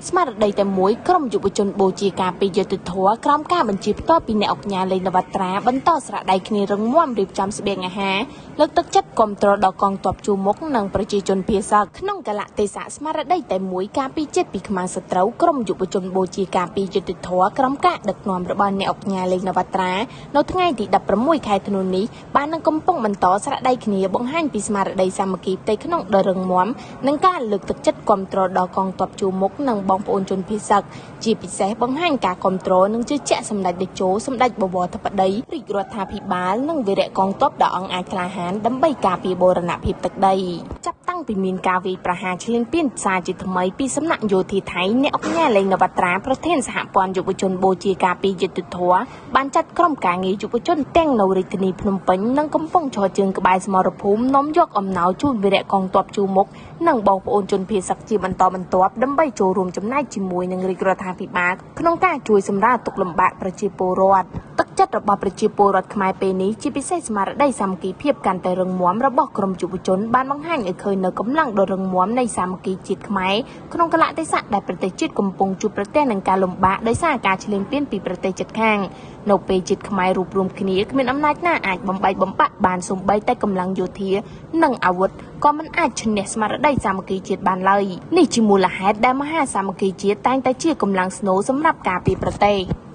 ស្មារតីតែមួយក្រុមយុវជនបូជាការពីយុទ្ធធរក្រោមការបញ្ជាផ្ទាល់ពីអ្នកអង្គការលេងនវត្រាបន្តស្រដៃគ្នារឹងមាំរៀបចំស្បៀងអាហារលើកទឹកចិត្តគាំទ្រដល់កងទ័ពជួរមុខនិងប្រជាជនភាសាក្នុងកលៈទេសៈស្មារតីតែមួយការពីចិត្តពីខ្មាំងសត្រូវក្រុមយុវជនបូជាការពីយុទ្ធធរក្រោមការដឹកនាំរបស់អ្នកអង្គការលេងនវត្រានៅថ្ងៃទី16ខែធ្នូនេះបាននឹងកំពុងបន្តស្រដៃគ្នាបង្ហាញពីស្មារតីសាមគ្គីផ្ទៃក្នុងដ៏រឹងមាំនិងការលើកទឹកចិត្តគាំទ្រដល់កងទ័ពជួរមុខនិងបងប្អូនជនភៀសសឹកជាពិសេសបង្ហាញការគាំទ្រនិងជឿជាក់សម្ដេចតេជោសម្ដេចបវរធិបតីរាជរដ្ឋាភិបាលនិងវីរៈកងទ័ពដ៏អង្អាចក្លាហានដើម្បីការពារបូរណភាពទឹកដីចាប់តាំងពីមានការវាយប្រហារឈ្លានពានផ្សារជាថ្មីពីសំណាក់យោធាថៃអ្នកអង្គការលេងនវត្រាប្រធានសហព័ន្ធយុវជនបូជាការពីយុទ្ធធរបានចាត់ក្រុមការងារយុវជនទាំងនៅរាជធានីភ្នំពេញនិងកំពុងឈរជើងក្បែរសមរភូមិនាំយកអំណោយជូនវីរៈកងទ័ពជួរមុខនិងបងប្អូនជនភៀសសឹកជាបន្តបន្ទាប់ដើម្បីចូលរួមចំណែកជាមួយនឹងរាជរដ្ឋាភិបាលក្នុងការជួយសម្រាលទុក្ខលំបាកប្រជាពលរដ្ឋទឹកចិត្តរបស់ប្រជាពលរដ្ឋខ្មែរពេលនេះជាពិសេសស្មារតីសាមគ្គីភាពកាន់តែរឹងមាំរបស់ក្រុមយុវជនបានបង្ហាញឲ្យឃើញនៅកម្លាំងដ៏រឹងមាំនៃសាមគ្គីជាតិខ្មែរក្នុងកលៈទេសៈដែលប្រទេសជាតិកំពុងជួបប្រទះនឹងការលំបាកដោយសារការឈ្លានពានពីប្រទេសជិតខាងនៅពេលជាតិខ្មែររួបរวมគ្នាគ្មានអំណាចណាអាចបំបែកបំបាក់បានសូម្បីតែកម្លាំងយោធានិងអាវុធក៏មិនអាចឈ្នះស្មារតីសាមគ្គីជាតិបានឡើយនេះជាមូលហេតុដែលមហាសាមគ្គីជាតិតែងតែជាកម្លាំងស្នូលសម្រាប់ការពារប្រទេស